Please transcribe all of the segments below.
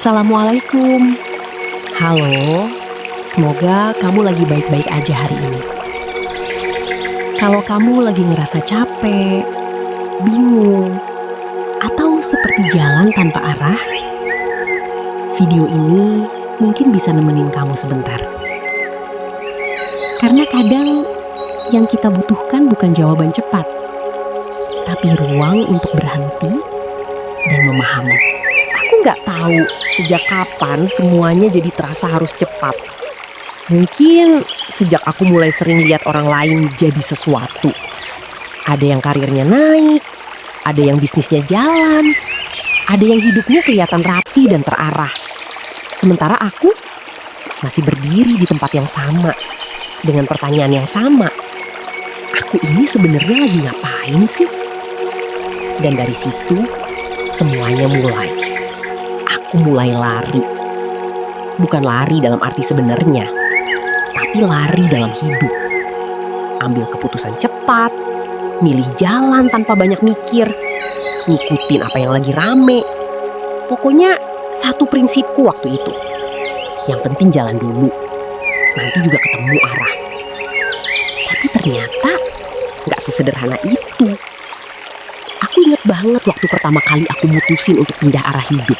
Assalamualaikum. Halo, semoga kamu lagi baik-baik aja hari ini. Kalau kamu lagi ngerasa capek, bingung, atau seperti jalan tanpa arah, video ini mungkin bisa nemenin kamu sebentar. Karena kadang yang kita butuhkan bukan jawaban cepat, tapi ruang untuk berhenti dan memahami. Aku nggak tahu sejak kapan semuanya jadi terasa harus cepat. Mungkin sejak aku mulai sering lihat orang lain jadi sesuatu. Ada yang karirnya naik, ada yang bisnisnya jalan, ada yang hidupnya kelihatan rapi dan terarah. Sementara aku masih berdiri di tempat yang sama, dengan pertanyaan yang sama. Aku ini sebenarnya lagi ngapain sih? Dan dari situ semuanya mulai. Aku mulai lari. Bukan lari dalam arti sebenarnya, tapi lari dalam hidup. Ambil keputusan cepat, milih jalan tanpa banyak mikir, ngikutin apa yang lagi rame. Pokoknya satu prinsipku waktu itu. Yang penting jalan dulu, nanti juga ketemu arah. Tapi ternyata gak sesederhana itu. Aku inget banget waktu pertama kali aku mutusin untuk pindah arah hidup.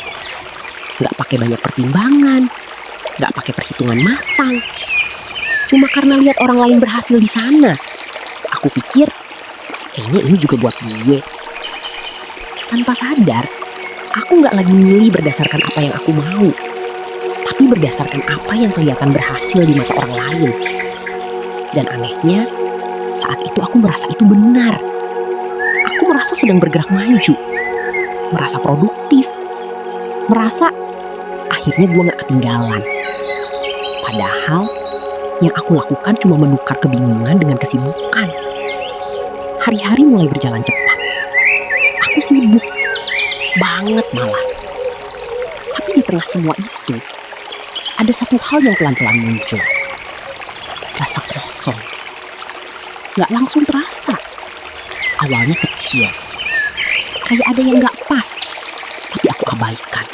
Gak pakai banyak pertimbangan, gak pakai perhitungan matang. Cuma karena lihat orang lain berhasil di sana. Aku pikir, kayaknya ini juga buat gue. Tanpa sadar, aku gak lagi milih berdasarkan apa yang aku mau, tapi berdasarkan apa yang kelihatan berhasil di mata orang lain. Dan anehnya, saat itu aku merasa itu benar. Aku merasa sedang bergerak maju, merasa produktif, merasa akhirnya gue gak ketinggalan. Padahal yang aku lakukan cuma menukar kebingungan dengan kesibukan. Hari-hari mulai berjalan cepat. Aku sibuk banget malah. Tapi di tengah semua itu, ada satu hal yang pelan-pelan muncul. Rasa kosong. Gak langsung terasa. Awalnya kecil. Kayak ada yang gak pas. Tapi aku abaikan.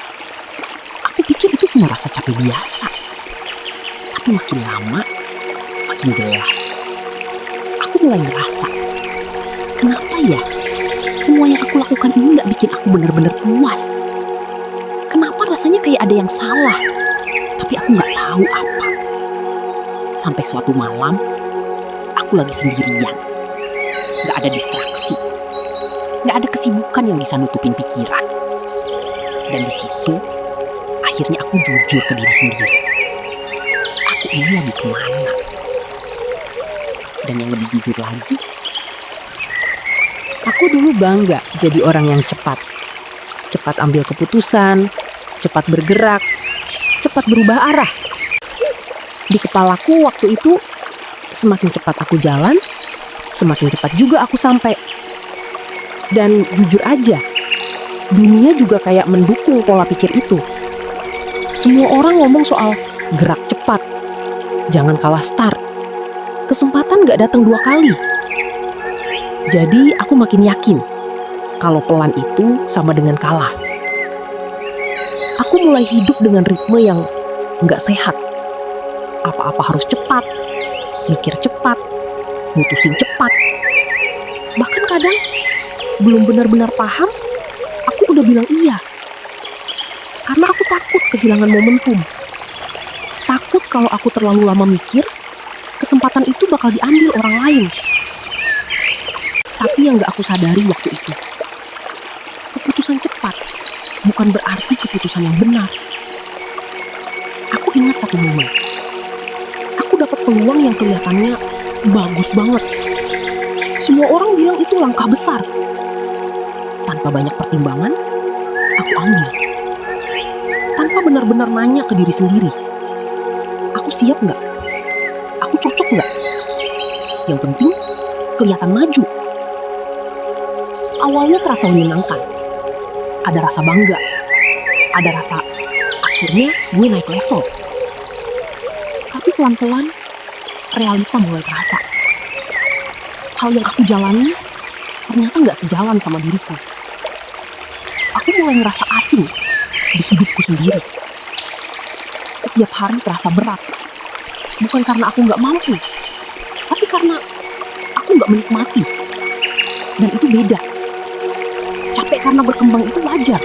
Aku pikir itu cuma rasa capek biasa. Tapi makin lama, makin jelas. Aku mulai ngerasa, kenapa ya semua yang aku lakukan ini gak bikin aku benar-benar puas? Kenapa rasanya kayak ada yang salah, tapi aku gak tahu apa. Sampai suatu malam, aku lagi sendirian. Gak ada distraksi. Gak ada kesibukan yang bisa nutupin pikiran. Dan di situ, akhirnya aku jujur ke diri sendiri. Aku ini lagi kemana? Dan yang lebih jujur lagi, aku dulu bangga jadi orang yang cepat. Cepat ambil keputusan, cepat bergerak, cepat berubah arah. Di kepalaku waktu itu, semakin cepat aku jalan, semakin cepat juga aku sampai. Dan jujur aja, dunia juga kayak mendukung pola pikir itu. Semua orang ngomong soal gerak cepat, jangan kalah start. Kesempatan gak datang 2 kali. Jadi aku makin yakin kalau pelan itu sama dengan kalah. Aku mulai hidup dengan ritme yang gak sehat. Apa-apa harus cepat, mikir cepat, mutusin cepat. Bahkan kadang belum benar-benar paham, aku udah bilang iya. Karena aku takut kehilangan momentum. Takut kalau aku terlalu lama mikir, kesempatan itu bakal diambil orang lain. Tapi yang gak aku sadari waktu itu, keputusan cepat bukan berarti keputusan yang benar. Aku ingat satu momen. Aku dapat peluang yang kelihatannya bagus banget. Semua orang bilang itu langkah besar. Tanpa banyak pertimbangan, aku ambil. Tanpa benar-benar nanya ke diri sendiri. Aku siap gak? Aku cocok gak? Yang penting, kelihatan maju. Awalnya terasa menyenangkan. Ada rasa bangga. Ada rasa, akhirnya gue naik level. Tapi pelan-pelan, realita mulai terasa. Hal yang aku jalani ternyata gak sejalan sama diriku. Aku mulai ngerasa asing, di hidupku sendiri. Setiap hari terasa berat. Bukan karena aku nggak mampu, tapi karena aku nggak menikmati. Dan itu beda. Capek karena berkembang itu wajar,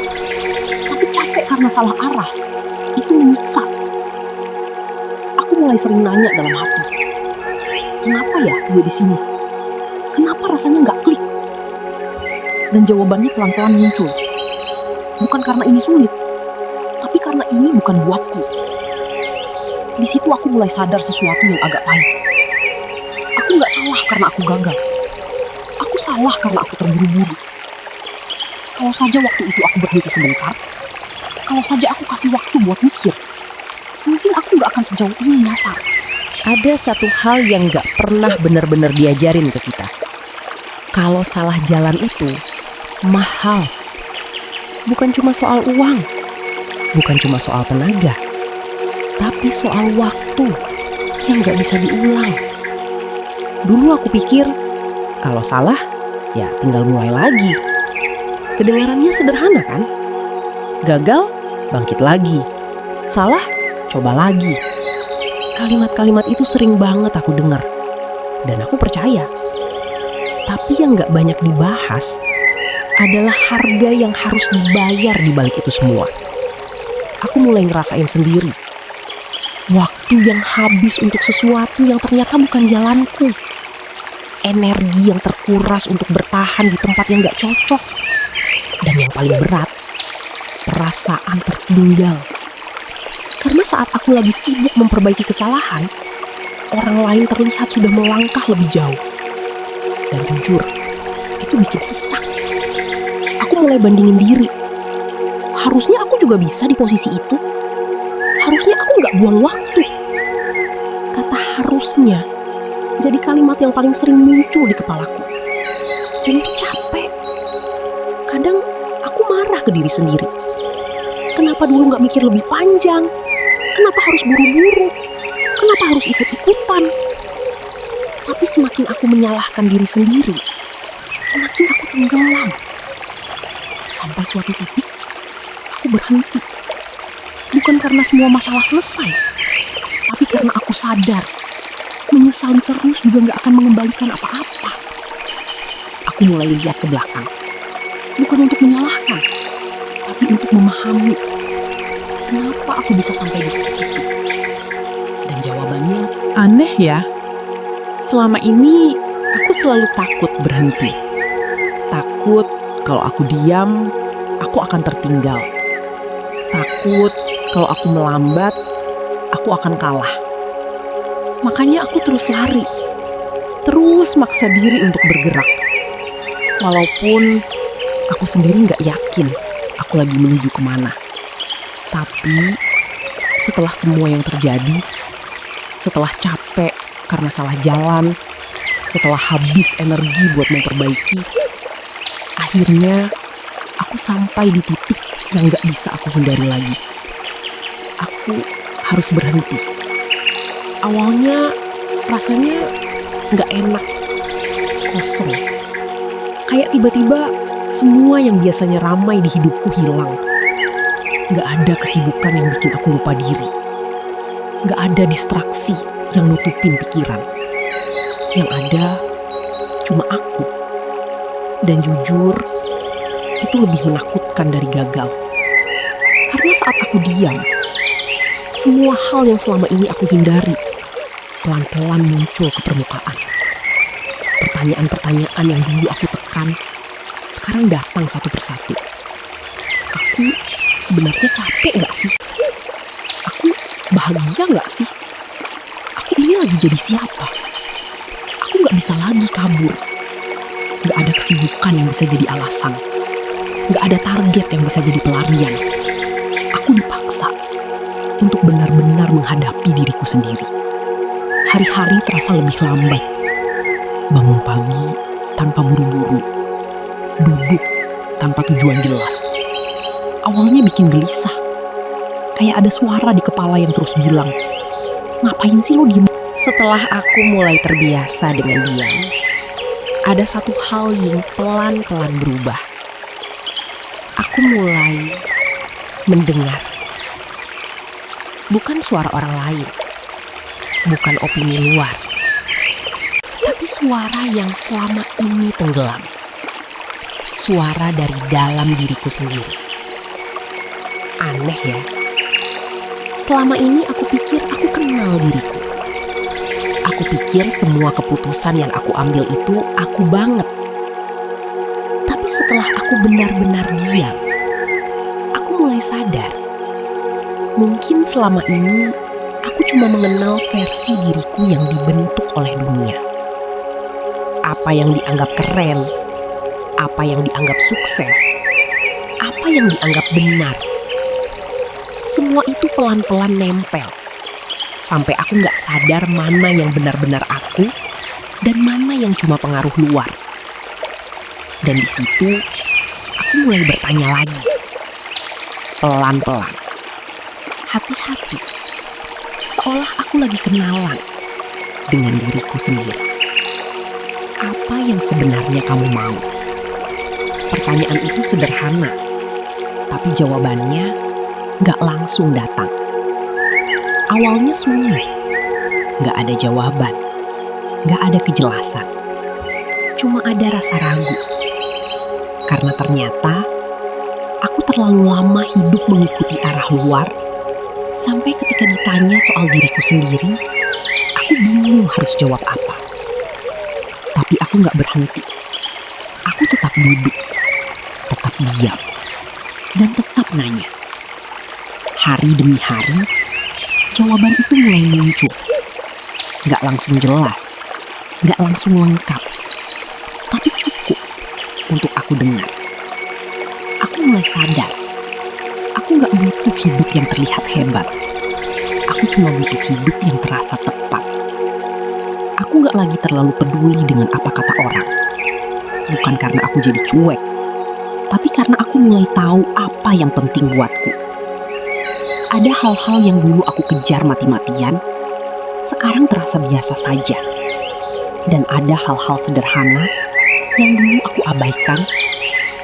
tapi capek karena salah arah itu menyiksa. Aku mulai sering nanya dalam hati, kenapa ya gue di sini? Kenapa rasanya nggak klik? Dan jawabannya pelan-pelan muncul. Bukan karena ini sulit, tapi karena ini bukan buatku. Di situ aku mulai sadar sesuatu yang agak pahit. Aku nggak salah karena aku gagal. Aku salah karena aku terburu-buru. Kalau saja waktu itu aku berhenti sebentar, kalau saja aku kasih waktu buat mikir, mungkin aku nggak akan sejauh ini nyasar. Ada satu hal yang nggak pernah benar-benar diajarin ke kita. Kalau salah jalan itu mahal. Bukan cuma soal uang, bukan cuma soal tenaga, tapi soal waktu yang nggak bisa diulang. Dulu aku pikir, kalau salah, ya tinggal mulai lagi. Kedengarannya sederhana kan? Gagal, bangkit lagi. Salah, coba lagi. Kalimat-kalimat itu sering banget aku dengar. Dan aku percaya. Tapi yang gak banyak dibahas adalah harga yang harus dibayar di balik itu semua. Aku mulai ngerasain sendiri. Waktu yang habis untuk sesuatu yang ternyata bukan jalanku. Energi yang terkuras untuk bertahan di tempat yang gak cocok. Dan yang paling berat, perasaan tertinggal. Karena saat aku lagi sibuk memperbaiki kesalahan, orang lain terlihat sudah melangkah lebih jauh. Dan jujur, itu bikin sesak. Aku mulai bandingin diri. Harusnya aku juga bisa di posisi itu. Harusnya aku nggak buang waktu. Kata harusnya jadi kalimat yang paling sering muncul di kepalaku. Dan itu capek. Kadang aku marah ke diri sendiri. Kenapa dulu nggak mikir lebih panjang? Kenapa harus buru-buru? Kenapa harus ikut-ikutan? Tapi semakin aku menyalahkan diri sendiri, semakin aku tenggelam. Sampai suatu titik, aku berhenti. Bukan karena semua masalah selesai, tapi karena aku sadar, menyesal terus juga nggak akan mengembalikan apa-apa. Aku mulai lihat ke belakang. Bukan untuk menyalahkan, tapi untuk memahami kenapa aku bisa sampai di titik itu. Dan jawabannya aneh ya. Selama ini aku selalu takut berhenti. Takut kalau aku diam, aku akan tertinggal. Takut kalau aku melambat, aku akan kalah. Makanya aku terus lari. Terus maksa diri untuk bergerak. Walaupun aku sendiri nggak yakin aku lagi menuju kemana. Tapi setelah semua yang terjadi, setelah capek karena salah jalan, setelah habis energi buat memperbaiki, akhirnya aku sampai di titik yang gak bisa aku hindari lagi. Aku harus berhenti. Awalnya rasanya gak enak, kosong. Kayak tiba-tiba semua yang biasanya ramai di hidupku hilang. Gak ada kesibukan yang bikin aku lupa diri. Gak ada distraksi yang nutupin pikiran. Yang ada cuma aku. Dan jujur, itu lebih menakutkan dari gagal. Karena saat aku diam, semua hal yang selama ini aku hindari pelan-pelan muncul ke permukaan. Pertanyaan-pertanyaan yang dulu aku tekan, sekarang datang satu persatu. Aku sebenarnya capek gak sih? Aku bahagia gak sih? Aku ini lagi jadi siapa? Aku gak bisa lagi kabur. Gak ada kesibukan yang bisa jadi alasan. Gak ada target yang bisa jadi pelarian. Aku dipaksa untuk benar-benar menghadapi diriku sendiri. Hari-hari terasa lebih lambat. Bangun pagi tanpa buru-buru. Duduk tanpa tujuan jelas. Awalnya bikin gelisah. Kayak ada suara di kepala yang terus bilang, ngapain sih lo diem? Setelah aku mulai terbiasa dengan diam, ada satu hal yang pelan-pelan berubah. Aku mulai mendengar. Bukan suara orang lain, bukan opini luar, tapi suara yang selama ini tenggelam. Suara dari dalam diriku sendiri. Aneh ya. Selama ini aku pikir aku kenal diriku. Aku pikir semua keputusan yang aku ambil itu aku banget. Tapi setelah aku benar-benar diam, aku mulai sadar. Mungkin selama ini aku cuma mengenal versi diriku yang dibentuk oleh dunia. Apa yang dianggap keren, apa yang dianggap sukses, apa yang dianggap benar. Semua itu pelan-pelan nempel. Sampai aku gak sadar mana yang benar-benar aku dan mana yang cuma pengaruh luar. Dan di situ aku mulai bertanya lagi. Pelan-pelan. Hati-hati. Seolah aku lagi kenalan dengan diriku sendiri. Apa yang sebenarnya kamu mau? Pertanyaan itu sederhana, tapi jawabannya gak langsung datang. Awalnya sunyi, gak ada jawaban, gak ada kejelasan. Cuma ada rasa ragu. Karena ternyata aku terlalu lama hidup mengikuti arah luar, sampai ketika ditanya soal diriku sendiri, aku bingung harus jawab apa. Tapi aku gak berhenti. Aku tetap duduk, tetap diam, dan tetap nanya. Hari demi hari, jawaban itu mulai muncul. Gak langsung jelas, gak langsung lengkap, tapi cukup untuk aku dengar. Aku mulai sadar, aku gak butuh hidup yang terlihat hebat. Aku cuma butuh hidup yang terasa tepat. Aku gak lagi terlalu peduli dengan apa kata orang. Bukan karena aku jadi cuek, tapi karena aku mulai tahu apa yang penting buatku. Ada hal-hal yang dulu aku kejar mati-matian, sekarang terasa biasa saja. Dan ada hal-hal sederhana yang dulu aku abaikan,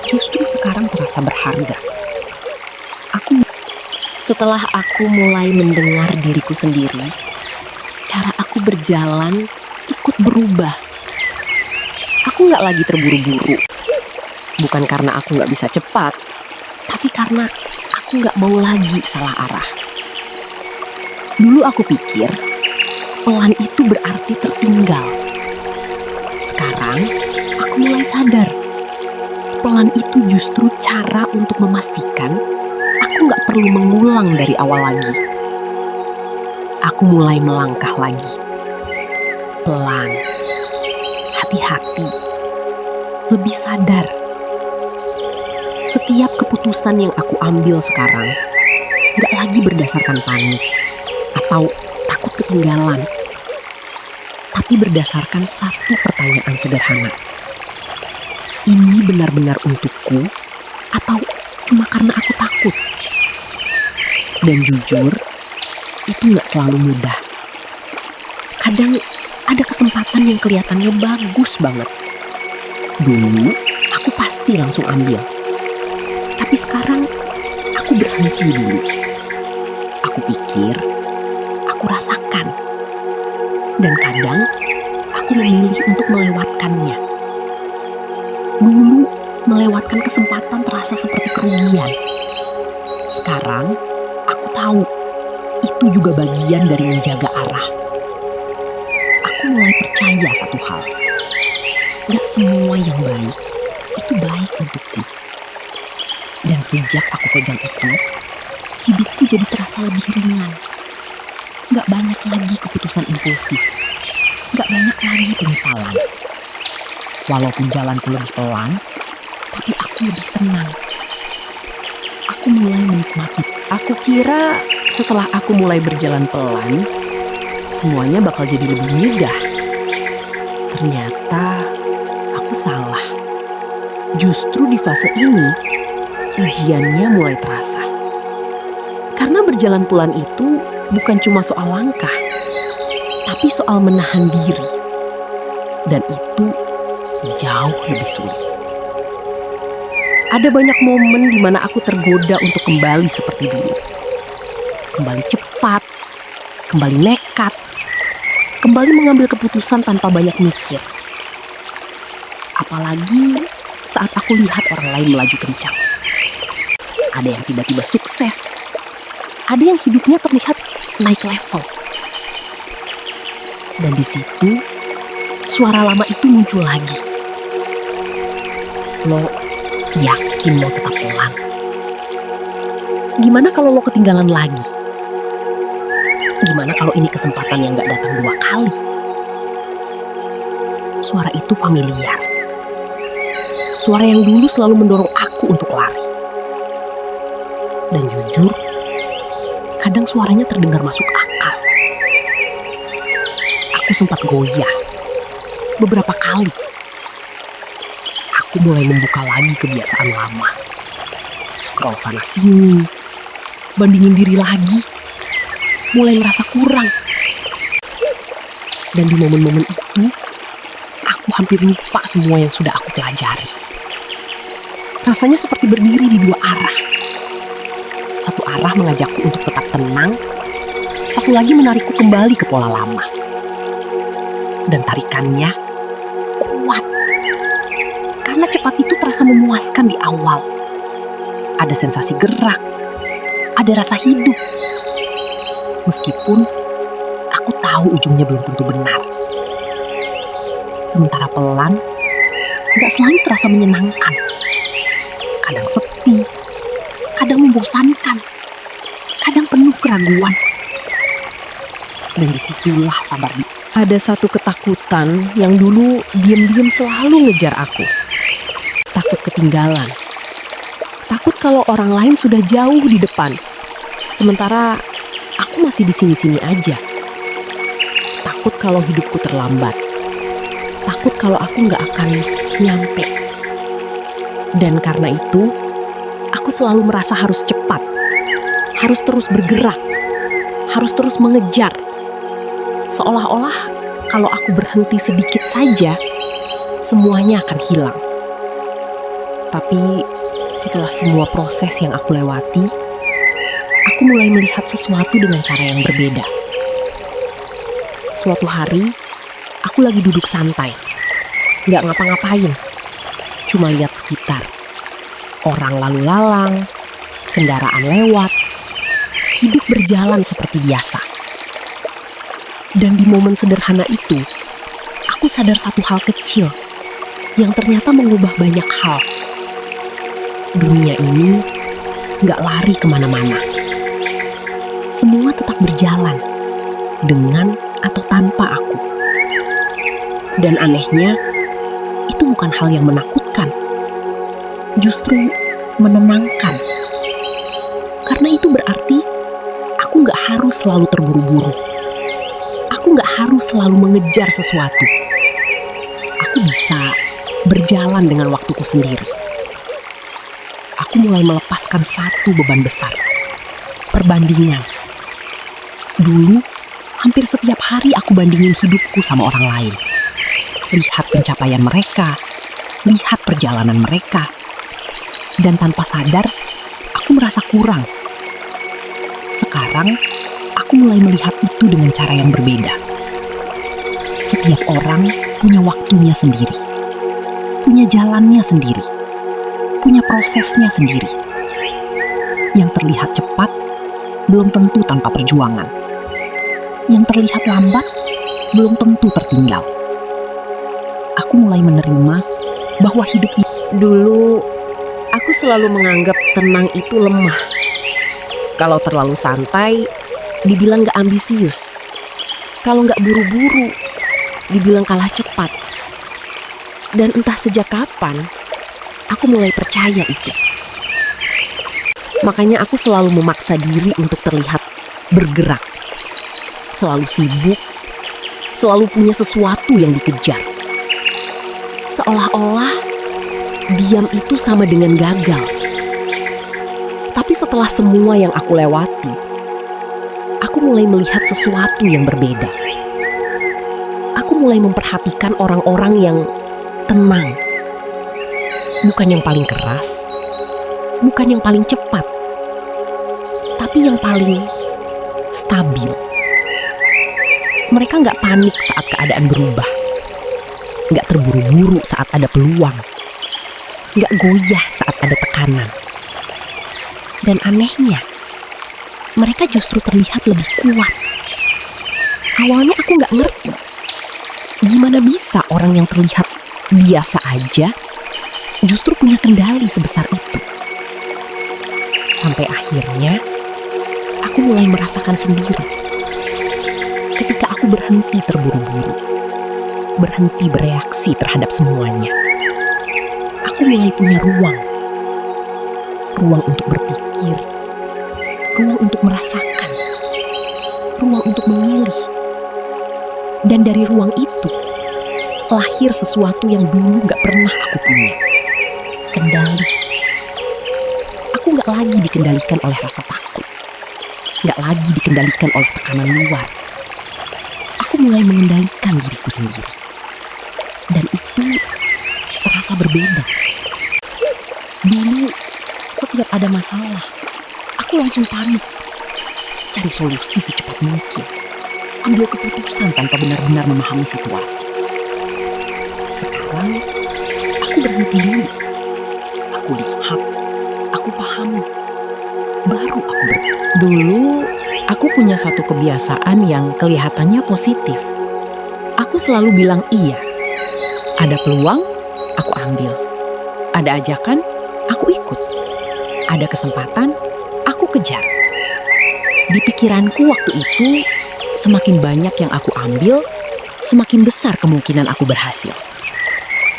justru sekarang terasa berharga. Setelah aku mulai mendengar diriku sendiri, cara aku berjalan ikut berubah. Aku gak lagi terburu-buru. Bukan karena aku gak bisa cepat, tapi karena aku gak mau lagi salah arah. Dulu aku pikir pelan itu berarti tertinggal. Sekarang aku mulai sadar, pelan itu justru cara untuk memastikan aku gak perlu mengulang dari awal lagi. Aku mulai melangkah lagi. Pelan, hati-hati, lebih sadar. Setiap keputusan yang aku ambil sekarang gak lagi berdasarkan panik atau takut ketinggalan, tapi berdasarkan satu pertanyaan sederhana. Ini benar-benar untukku atau cuma karena aku takut? Dan jujur, itu gak selalu mudah. Kadang ada kesempatan yang kelihatannya bagus banget. Dulu aku pasti langsung ambil. Tapi sekarang aku berhenti dulu. Aku pikir, aku rasakan. Dan kadang aku memilih untuk melewatkannya. Dulu melewatkan kesempatan terasa seperti kerugian. Sekarang aku tahu itu juga bagian dari menjaga arah. Aku mulai percaya satu hal. Gak semua yang baik itu baik untukku. Dan sejak aku pegang itu, hidupku jadi terasa lebih ringan. Gak banyak lagi keputusan impulsif. Gak banyak lagi penyesalan. Walaupun jalanku lebih pelan, tapi aku lebih tenang. Aku mulai menikmati. Aku kira setelah aku mulai berjalan pelan, semuanya bakal jadi lebih mudah. Ternyata aku salah. Justru di fase ini, ujiannya mulai terasa. Karena berjalan pelan itu bukan cuma soal langkah, tapi soal menahan diri. Dan itu jauh lebih sulit. Ada banyak momen di mana aku tergoda untuk kembali seperti dulu. Kembali cepat, kembali nekat, kembali mengambil keputusan tanpa banyak mikir. Apalagi saat aku lihat orang lain melaju kencang. Ada yang tiba-tiba sukses, ada yang hidupnya terlihat naik level. Dan di situ, suara lama itu muncul lagi. Lo yakin mau tetap pelan? Gimana kalau lo ketinggalan lagi? Gimana kalau ini kesempatan yang gak datang 2 kali? Suara itu familiar. Suara yang dulu selalu mendorong aku untuk lari. Dan jujur, kadang suaranya terdengar masuk akal. Aku sempat goyah beberapa kali. Aku mulai membuka lagi kebiasaan lama. Scroll sana sini, bandingin diri lagi, mulai merasa kurang. Dan di momen-momen itu, aku hampir lupa semua yang sudah aku pelajari. Rasanya seperti berdiri di 2 arah. Satu arah mengajakku untuk tetap tenang, satu lagi menarikku kembali ke pola lama. Dan tarikannya kuat. Karena cepat itu terasa memuaskan di awal. Ada sensasi gerak, ada rasa hidup. Meskipun aku tahu ujungnya belum tentu benar. Sementara pelan, gak selalu terasa menyenangkan. Kadang sepi, kadang membosankan, kadang penuh keraguan. Dan disitulah sabar. Ada satu ketakutan yang dulu diam-diam selalu ngejar aku. Takut ketinggalan. Takut kalau orang lain sudah jauh di depan. Sementara aku masih di sini-sini aja. Takut kalau hidupku terlambat. Takut kalau aku gak akan nyampe. Dan karena itu, aku selalu merasa harus cepat. Harus terus bergerak. Harus terus mengejar. Seolah-olah kalau aku berhenti sedikit saja, semuanya akan hilang. Tapi setelah semua proses yang aku lewati, aku mulai melihat sesuatu dengan cara yang berbeda. Suatu hari, aku lagi duduk santai, gak ngapa-ngapain, cuma lihat sekitar. Orang lalu lalang, kendaraan lewat, hidup berjalan seperti biasa. Dan di momen sederhana itu, aku sadar satu hal kecil yang ternyata mengubah banyak hal. Dunia ini gak lari kemana-mana. Semua tetap berjalan, dengan atau tanpa aku. Dan anehnya, itu bukan hal yang menakutkan. Justru menenangkan. Karena itu berarti aku gak harus selalu terburu-buru. Aku gak harus selalu mengejar sesuatu. Aku bisa berjalan dengan waktuku sendiri. Aku mulai melepaskan satu beban besar. Perbandingan. Dulu, hampir setiap hari aku bandingin hidupku sama orang lain. Lihat pencapaian mereka, lihat perjalanan mereka. Dan tanpa sadar, aku merasa kurang. Sekarang, aku mulai melihat itu dengan cara yang berbeda. Setiap orang punya waktunya sendiri, punya jalannya sendiri, punya prosesnya sendiri. Yang terlihat cepat, belum tentu tanpa perjuangan. Yang terlihat lambat, belum tentu tertinggal. Aku mulai menerima bahwa hidup ini. Dulu, aku selalu menganggap tenang itu lemah. Kalau terlalu santai, dibilang gak ambisius. Kalau gak buru-buru, dibilang kalah cepat. Dan entah sejak kapan, aku mulai percaya itu. Makanya aku selalu memaksa diri untuk terlihat bergerak. Selalu sibuk, selalu punya sesuatu yang dikejar. Seolah-olah diam itu sama dengan gagal. Tapi setelah semua yang aku lewati, aku mulai melihat sesuatu yang berbeda. Aku mulai memperhatikan orang-orang yang tenang. Bukan yang paling keras, bukan yang paling cepat, tapi yang paling stabil. Mereka nggak panik saat keadaan berubah, nggak terburu-buru saat ada peluang, nggak goyah saat ada tekanan. Dan anehnya, mereka justru terlihat lebih kuat. Awalnya aku nggak ngerti, gimana bisa orang yang terlihat biasa aja justru punya kendali sebesar itu. Sampai akhirnya, aku mulai merasakan sendiri. Ketika aku berhenti terburu-buru, berhenti bereaksi terhadap semuanya, aku mulai punya ruang untuk berpikir, ruang untuk merasakan, ruang untuk memilih. Dan dari ruang itu, lahir sesuatu yang dulu gak pernah aku punya. Kendali. Aku gak lagi dikendalikan oleh rasa takut. Gak lagi dikendalikan oleh tekanan luar. Aku mulai mengendalikan diriku sendiri. Dan itu terasa berbeda. Dulu, setiap ada masalah, aku langsung panik. Cari solusi secepat mungkin. Ambil keputusan tanpa benar-benar memahami situasi. Sekarang, aku berhenti dulu. Aku lihat, aku pahami. Baru aku berhenti. Dulu, aku punya satu kebiasaan yang kelihatannya positif. Aku selalu bilang iya. Ada peluang, aku ambil. Ada ajakan, aku ikut. Ada kesempatan, aku kejar. Di pikiranku waktu itu, semakin banyak yang aku ambil, semakin besar kemungkinan aku berhasil.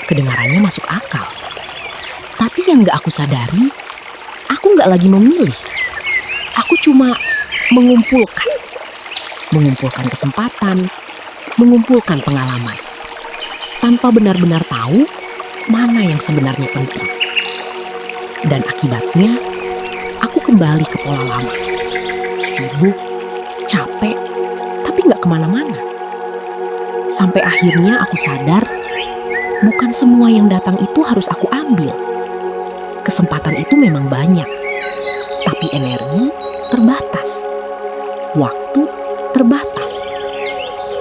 Kedengarannya masuk akal. Tapi yang gak aku sadari, aku gak lagi memilih. Aku cuma mengumpulkan kesempatan, mengumpulkan pengalaman, tanpa benar-benar tahu mana yang sebenarnya penting. Dan akibatnya, aku kembali ke pola lama. Sibuk, capek, tapi gak kemana-mana. Sampai akhirnya aku sadar, bukan semua yang datang itu harus aku ambil. Kesempatan itu memang banyak, tapi energi terbatas. Waktu terbatas.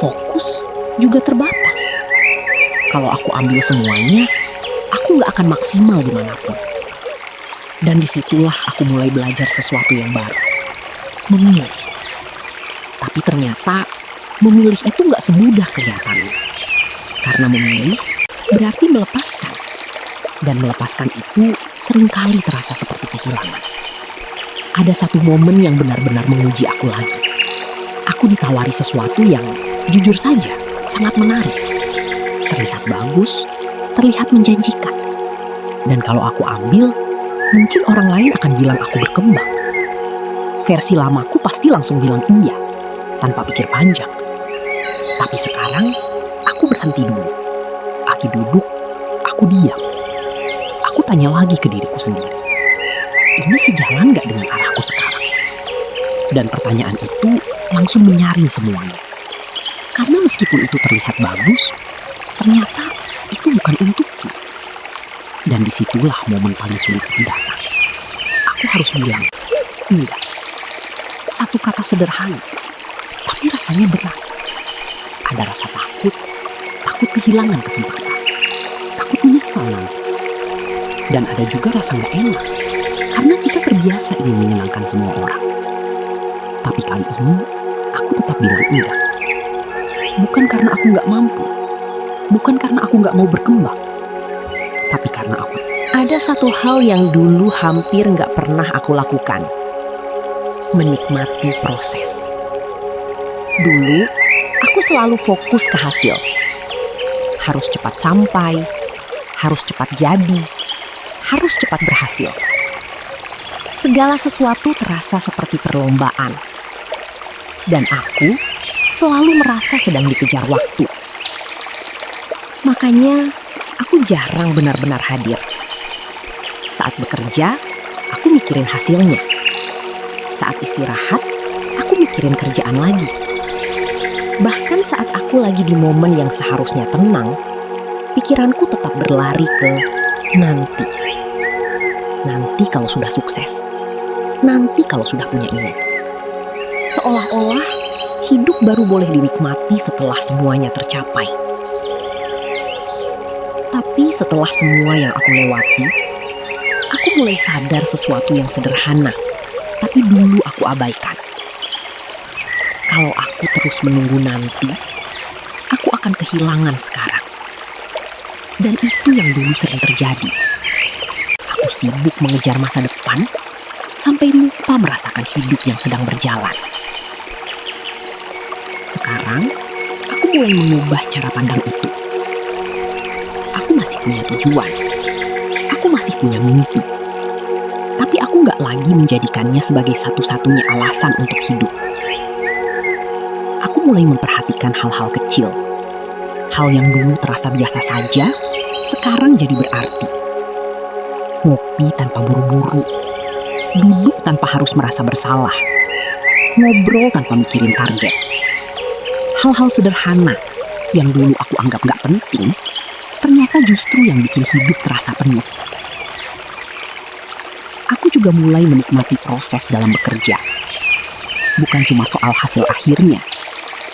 Fokus juga terbatas. Kalau aku ambil semuanya, aku gak akan maksimal dimanapun. Dan disitulah aku mulai belajar sesuatu yang baru. Memilih. Tapi ternyata memilih itu gak semudah kelihatannya. Karena memilih berarti melepaskan. Dan melepaskan itu seringkali terasa seperti kehilangan. Ada satu momen yang benar-benar menguji aku lagi. Aku ditawari sesuatu yang jujur saja sangat menarik. Terlihat bagus, terlihat menjanjikan. Dan kalau aku ambil, mungkin orang lain akan bilang aku berkembang. Versi lamaku pasti langsung bilang iya, tanpa pikir panjang. Tapi sekarang, aku berhenti dulu. Aku duduk, aku diam. Aku tanya lagi ke diriku sendiri. Ini sejalan gak dengan arahku sekarang? Dan pertanyaan itu langsung menyaring semuanya. Karena meskipun itu terlihat bagus, ternyata itu bukan untukku. Dan disitulah momen paling sulit itu datang. Aku harus bilang, enggak. Satu kata sederhana, tapi rasanya berat. Ada rasa takut kehilangan kesempatan, takut menyesal nanti. Dan ada juga rasa gak enak, karena kita terbiasa ingin menyenangkan semua orang. Tapi kali ini, aku tetap bilang enggak. Bukan karena aku gak mampu, bukan karena aku gak mau berkembang, tapi karena aku. Ada satu hal yang dulu hampir gak pernah aku lakukan. Menikmati proses. Dulu, aku selalu fokus ke hasil. Harus cepat sampai, harus cepat jadi, harus cepat berhasil. Segala sesuatu terasa seperti perlombaan. Dan aku selalu merasa sedang dikejar waktu. Makanya, aku jarang benar-benar hadir. Saat bekerja, aku mikirin hasilnya. Saat istirahat, aku mikirin kerjaan lagi. Bahkan saat aku lagi di momen yang seharusnya tenang, pikiranku tetap berlari ke nanti. Nanti kalau sudah sukses, nanti kalau sudah punya ini. Seolah-olah hidup baru boleh dinikmati setelah semuanya tercapai. Tapi setelah semua yang aku lewati, aku mulai sadar sesuatu yang sederhana, tapi dulu aku abaikan. Kalau aku terus menunggu nanti, aku akan kehilangan sekarang. Dan itu yang dulu sering terjadi. Aku sibuk mengejar masa depan, sampai lupa merasakan hidup yang sedang berjalan. Sekarang, aku mulai mengubah cara pandang itu. Aku masih punya tujuan. Aku masih punya mimpi. Tapi aku nggak lagi menjadikannya sebagai satu-satunya alasan untuk hidup. Aku mulai memperhatikan hal-hal kecil. Hal yang dulu terasa biasa saja, sekarang jadi berarti. Ngopi tanpa buru-buru. Duduk tanpa harus merasa bersalah. Ngobrol tanpa mikirin target. Hal-hal sederhana yang dulu aku anggap gak penting, ternyata justru yang bikin hidup terasa penuh. Aku juga mulai menikmati proses dalam bekerja. Bukan cuma soal hasil akhirnya,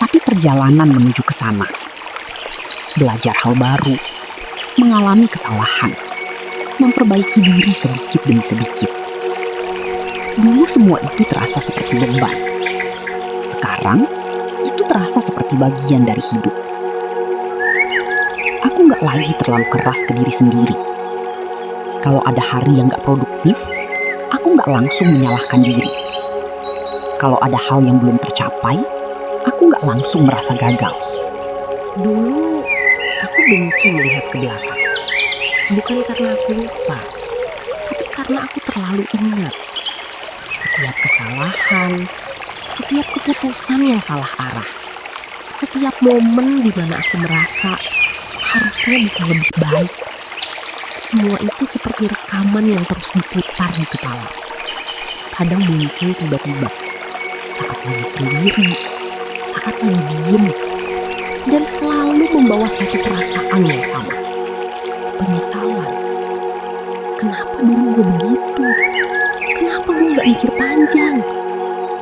tapi perjalanan menuju ke sana. Belajar hal baru, mengalami kesalahan, memperbaiki diri sedikit demi sedikit. Dulu semua itu terasa seperti beban. Sekarang, itu terasa seperti bagian dari hidup. Aku gak lagi terlalu keras ke diri sendiri. Kalau ada hari yang gak produktif, aku gak langsung menyalahkan diri. Kalau ada hal yang belum tercapai, aku gak langsung merasa gagal. Dulu aku benci melihat ke belakang. Bukan karena aku lupa, tapi karena aku terlalu ingat. Setiap kesalahan, setiap keputusan yang salah arah, setiap momen di mana aku merasa harusnya bisa lebih baik. Semua itu seperti rekaman yang terus diputar di kepala. Kadang muncul tiba-tiba, saat lagi sendiri, saat lagi diem, dan selalu membawa satu perasaan yang sama. Penyesalan. Kenapa dulu gue begitu? Kenapa gue gak mikir panjang?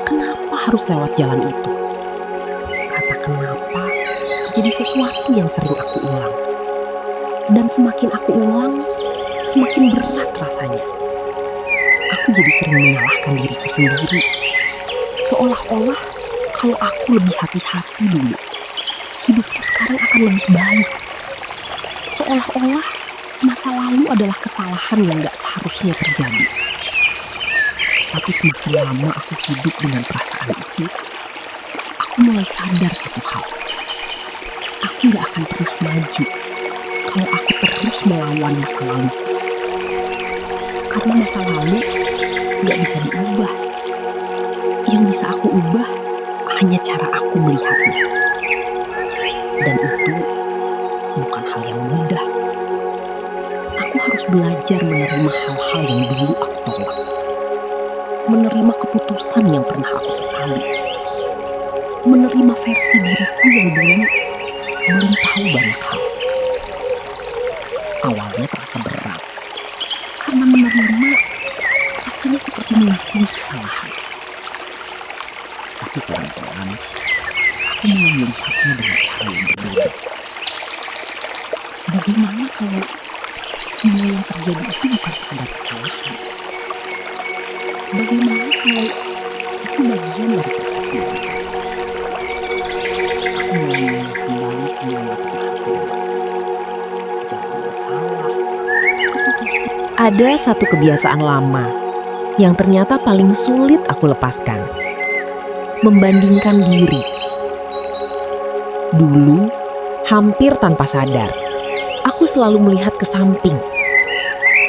Kenapa harus lewat jalan itu? Kata kenapa jadi sesuatu yang sering aku ulang. Dan semakin aku ulang, semakin berat rasanya. Aku jadi sering menyalahkan diriku sendiri. Seolah-olah kalau aku lebih hati-hati dulu, hidupku sekarang akan lebih baik. Seolah-olah masa lalu adalah kesalahan yang gak seharusnya terjadi. Tapi semakin lama aku hidup dengan perasaan itu, aku mulai sadar satu hal. Aku gak akan pernah maju kalau aku terus melawan masa lalu. Karena masa lalu gak bisa diubah. Yang bisa aku ubah hanya cara aku melihatnya. Dan itu bukan hal yang mudah. Aku harus belajar menerima hal-hal yang dulu aku tolak. Menerima keputusan yang pernah aku sesali. Menerima versi diriku yang dulu belum tahu banyak hal. Awalnya terasa berat. Karena menerima rasanya seperti mengakui kesalahan. Tapi pelan-pelan aku mulai melihatnya dengan cara yang berbeda. Bagaimana kalau semua yang terjadi itu bukan sekedar kesalahan? Bagaimana kalau itu bagian dari proses belajar? Aku mulai mengingat kembali semua yang pernah aku lewati. Jangan salah, keputusan. Ada satu kebiasaan lama yang ternyata paling sulit aku lepaskan. Membandingkan diri. Dulu, hampir tanpa sadar, aku selalu melihat ke samping.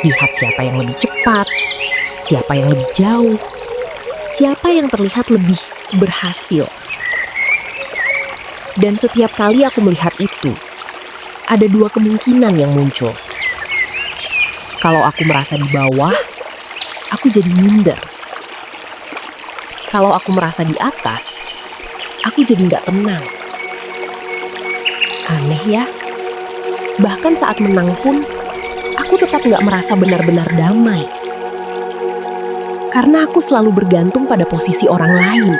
Lihat siapa yang lebih cepat, siapa yang lebih jauh, siapa yang terlihat lebih berhasil. Dan setiap kali aku melihat itu, ada dua kemungkinan yang muncul. Kalau aku merasa di bawah, aku jadi minder. Kalau aku merasa di atas, aku jadi gak tenang. Aneh ya, bahkan saat menang pun, aku tetap gak merasa benar-benar damai. Karena aku selalu bergantung pada posisi orang lain.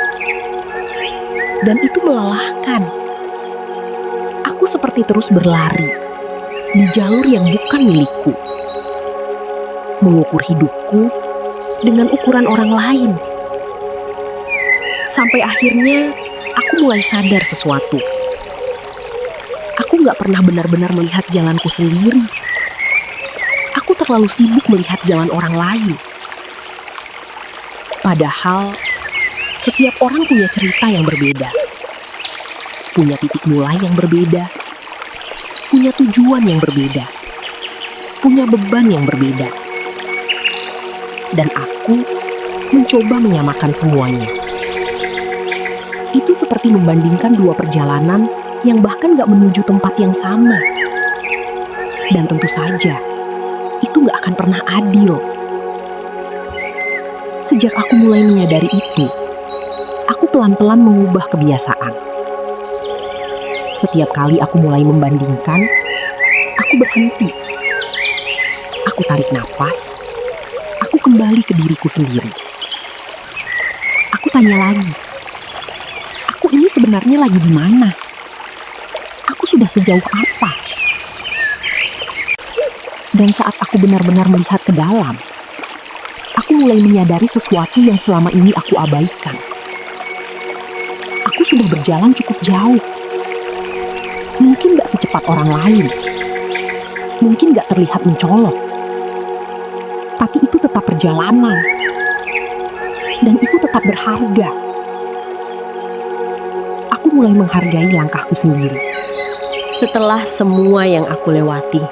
Dan itu melelahkan. Aku seperti terus berlari di jalur yang bukan milikku. Mengukur hidupku dengan ukuran orang lain. Sampai akhirnya aku mulai sadar sesuatu. Aku gak pernah benar-benar melihat jalanku sendiri. Aku terlalu sibuk melihat jalan orang lain. Padahal, setiap orang punya cerita yang berbeda. Punya titik mulai yang berbeda. Punya tujuan yang berbeda. Punya beban yang berbeda. Dan aku mencoba menyamakan semuanya. Itu seperti membandingkan dua perjalanan yang bahkan gak menuju tempat yang sama. Dan tentu saja, itu gak akan pernah adil. Sejak aku mulai menyadari itu, aku pelan-pelan mengubah kebiasaan. Setiap kali aku mulai membandingkan, aku berhenti. Aku tarik napas, aku kembali ke diriku sendiri. Aku tanya lagi, aku ini sebenarnya lagi di mana? Aku sudah sejauh apa? Dan saat aku benar-benar melihat ke dalam, aku mulai menyadari sesuatu yang selama ini aku abaikan. Aku sudah berjalan cukup jauh. Mungkin gak secepat orang lain. Mungkin gak terlihat mencolok. Tapi itu tetap perjalanan. Dan itu tetap berharga. Aku mulai menghargai langkahku sendiri. Setelah semua yang aku lewati,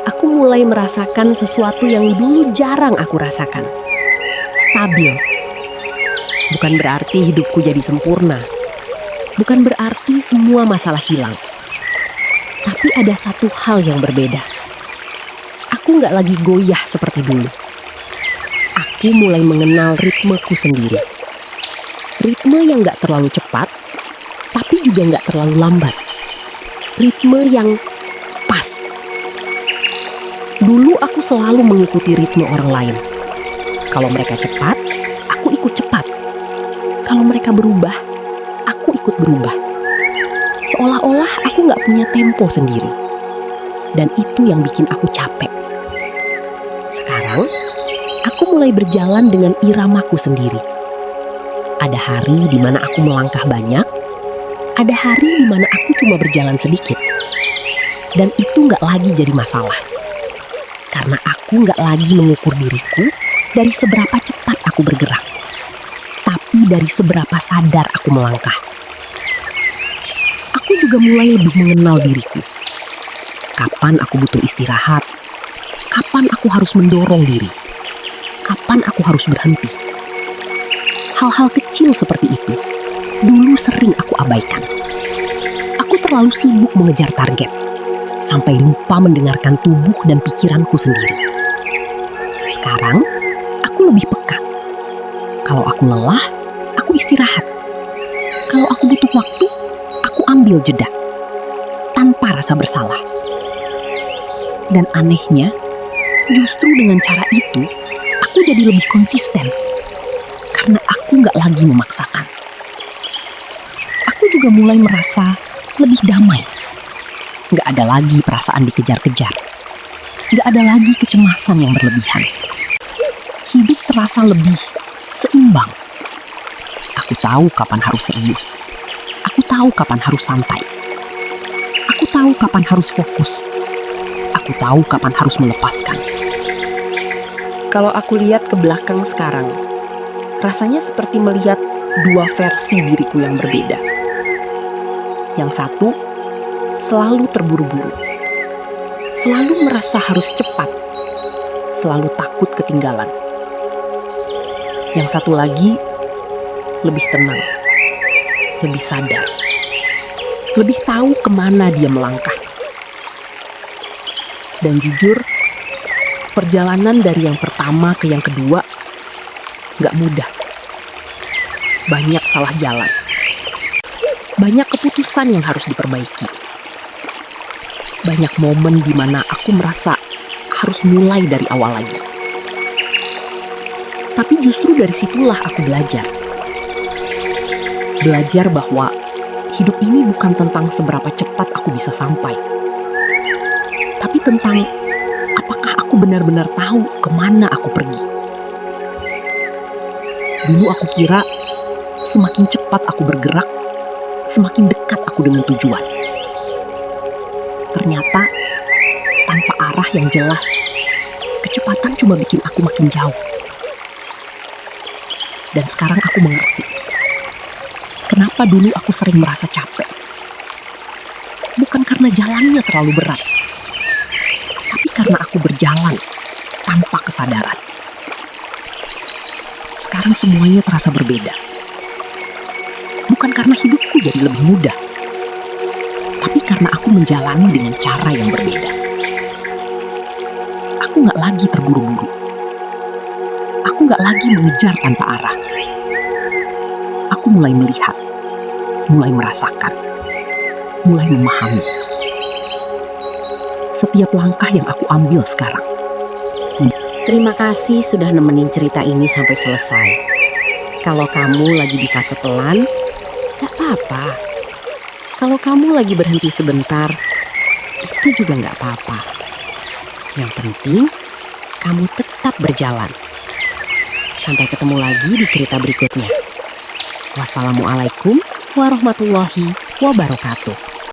aku mulai merasakan sesuatu yang dulu jarang aku rasakan. Stabil. Bukan berarti hidupku jadi sempurna. Bukan berarti semua masalah hilang. Tapi ada satu hal yang berbeda. Aku gak lagi goyah seperti dulu. Aku mulai mengenal ritmeku sendiri. Ritme yang gak terlalu cepat, tapi juga gak terlalu lambat. Ritme yang pas. Dulu aku selalu mengikuti ritme orang lain. Kalau mereka cepat, aku ikut cepat. Kalau mereka berubah, aku ikut berubah. Seolah-olah aku gak punya tempo sendiri. Dan itu yang bikin aku capek. Sekarang, aku mulai berjalan dengan iramaku sendiri. Ada hari di mana aku melangkah banyak, ada hari di mana aku cuma berjalan sedikit. Dan itu gak lagi jadi masalah. Karena aku gak lagi mengukur diriku dari seberapa cepat aku bergerak, tapi dari seberapa sadar aku melangkah. Aku juga mulai lebih mengenal diriku. Kapan aku butuh istirahat, kapan aku harus mendorong diri, kapan aku harus berhenti. Hal-hal kecil seperti itu dulu sering aku abaikan. Aku terlalu sibuk mengejar target, sampai lupa mendengarkan tubuh dan pikiranku sendiri. Sekarang, aku lebih peka. Kalau aku lelah, aku istirahat. Kalau aku butuh waktu, aku ambil jeda. Tanpa rasa bersalah. Dan anehnya, justru dengan cara itu, aku jadi lebih konsisten. Karena aku gak lagi memaksakan. Aku juga mulai merasa lebih damai. Gak ada lagi perasaan dikejar-kejar. Gak ada lagi kecemasan yang berlebihan. Hidup terasa lebih seimbang. Aku tahu kapan harus serius. Aku tahu kapan harus santai. Aku tahu kapan harus fokus. Aku tahu kapan harus melepaskan. Kalau aku lihat ke belakang sekarang, rasanya seperti melihat dua versi diriku yang berbeda. Yang satu, selalu terburu-buru, selalu merasa harus cepat, selalu takut ketinggalan. Yang satu lagi, lebih tenang, lebih sadar, lebih tahu kemana dia melangkah. Dan jujur, perjalanan dari yang pertama ke yang kedua gak mudah. Banyak salah jalan, banyak keputusan yang harus diperbaiki. Banyak momen di mana aku merasa harus mulai dari awal lagi. Tapi justru dari situlah aku belajar. Belajar bahwa hidup ini bukan tentang seberapa cepat aku bisa sampai. Tapi tentang apakah aku benar-benar tahu kemana aku pergi. Dulu aku kira semakin cepat aku bergerak, semakin dekat aku dengan tujuan. Ternyata tanpa arah yang jelas, kecepatan cuma bikin aku makin jauh. Dan sekarang aku mengerti kenapa dulu aku sering merasa capek. Bukan karena jalannya terlalu berat, tapi karena aku berjalan tanpa kesadaran. Sekarang semuanya terasa berbeda. Bukan karena hidupku jadi lebih mudah, tapi karena aku menjalani dengan cara yang berbeda. Aku gak lagi terburu-buru. Aku gak lagi mengejar tanpa arah. Aku mulai melihat, mulai merasakan, mulai memahami. Setiap langkah yang aku ambil sekarang. Terima kasih sudah nemenin cerita ini sampai selesai. Kalau kamu lagi di fase pelan, gak apa-apa. Kalau kamu lagi berhenti sebentar, itu juga gak apa-apa. Yang penting, kamu tetap berjalan. Sampai ketemu lagi di cerita berikutnya. Wassalamualaikum warahmatullahi wabarakatuh.